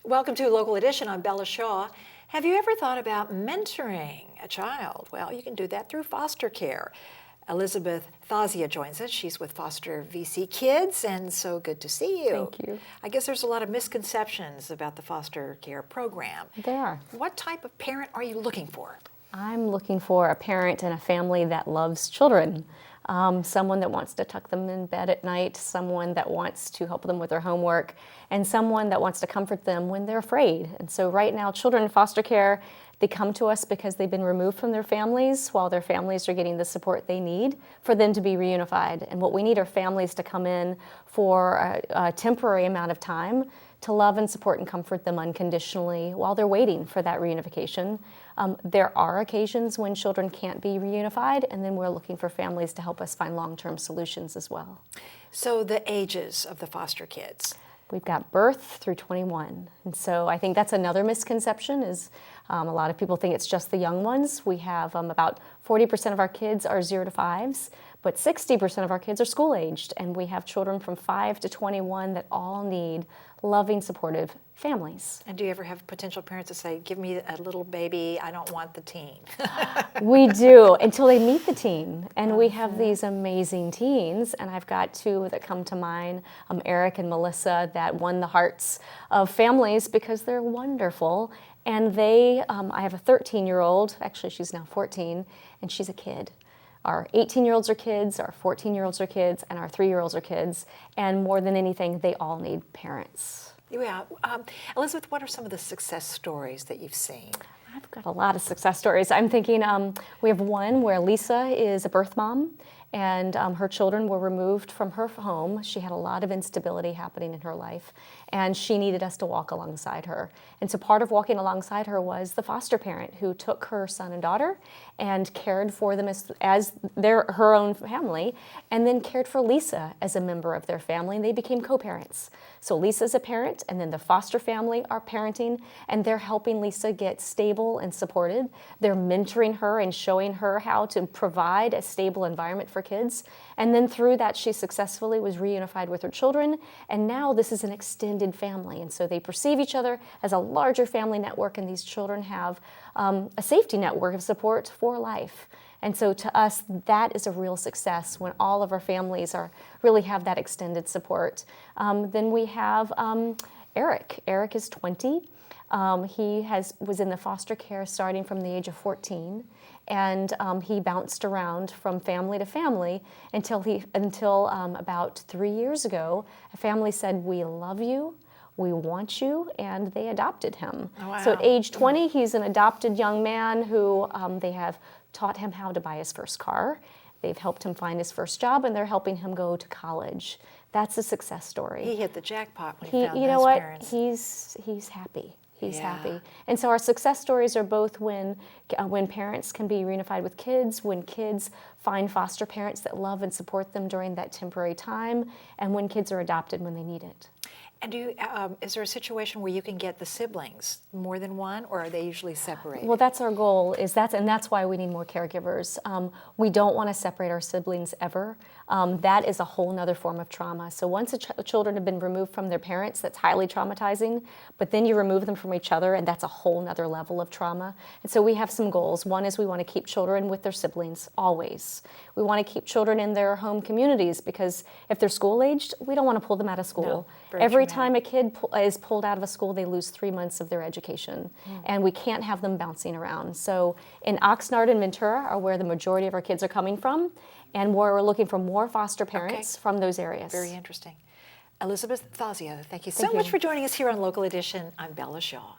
Welcome to Local Edition. I'm Bella Shaw. Have you ever thought about mentoring a child? Well, you can do that through foster care. Elizabeth Thasiah joins us. She's with Foster VC Kids, and so good to see you. Thank you. I guess there's a lot of misconceptions about the foster care program. There are. What type of parent are you looking for? I'm looking for a parent and a family that loves children. Someone that wants to tuck them in bed at night, someone that wants to help them with their homework, and someone that wants to comfort them when they're afraid. And so right now, children in foster care, they come to us because they've been removed from their families while their families are getting the support they need for them to be reunified. And what we need are families to come in for a temporary amount of time to love and support and comfort them unconditionally while they're waiting for that reunification. There are occasions when children can't be reunified, and then we're looking for families to help us find long-term solutions as well. So the ages of the foster kids? We've got birth through 21. And so I think that's another misconception is a lot of people think it's just the young ones. We have about 40% of our kids are 0 to 5s, but 60% of our kids are school-aged, and we have children from 5 to 21 that all need loving, supportive families. And do you ever have potential parents that say, give me a little baby, I don't want the teen? We do, until they meet the teen. And we have these amazing teens, and I've got two that come to mind, Eric and Melissa, that won the hearts of families because they're wonderful. And they, I have a 13-year-old, actually she's now 14, and she's a kid. Our 18-year-olds are kids, our 14-year-olds are kids, and our 3-year-olds are kids. And more than anything, they all need parents. Yeah. Elizabeth, what are some of the success stories that you've seen? I've got a lot of success stories. I'm thinking we have one where Lisa is a birth mom, and her children were removed from her home. She had a lot of instability happening in her life, and she needed us to walk alongside her. And so part of walking alongside her was the foster parent who took her son and daughter and cared for them as her own family, and then cared for Lisa as a member of their family, and they became co-parents. So Lisa's a parent, and then the foster family are parenting, and they're helping Lisa get stable and supported. They're mentoring her and showing her how to provide a stable environment for kids. And then through that, she successfully was reunified with her children, and now this is an extended family. And so they perceive each other as a larger family network, and these children have a safety network of support for life. And so to us, that is a real success when all of our families really have that extended support. Then we have Eric. Eric is 20. He was in the foster care starting from the age of 14, and he bounced around from family to family until about 3 years ago, a family said, "We love you, we want you," and they adopted him. Oh, wow. So at age 20, he's an adopted young man who they have taught him how to buy his first car. They've helped him find his first job, and they're helping him go to college. That's a success story. He hit the jackpot when he found you know his what? parents. He's happy. He's Yeah. happy. And so our success stories are both when parents can be reunified with kids, when kids find foster parents that love and support them during that temporary time, and when kids are adopted when they need it. And is there a situation where you can get the siblings, more than one, or are they usually separated? Well, that's our goal, and that's why we need more caregivers. We don't want to separate our siblings ever. That is a whole nother form of trauma. So once children have been removed from their parents, that's highly traumatizing, but then you remove them from each other, and that's a whole nother level of trauma. And so we have some goals. One is we want to keep children with their siblings, always. We want to keep children in their home communities, because if they're school-aged, we don't want to pull them out of school. No, Every time a kid is pulled out of a school, they lose 3 months of their education, and we can't have them bouncing around. So in Oxnard and Ventura are where the majority of our kids are coming from, and we're looking for more foster parents from those areas. Very interesting. Elizabeth Thasiah, thank you so much for joining us here on Local Edition. I'm Bella Shaw.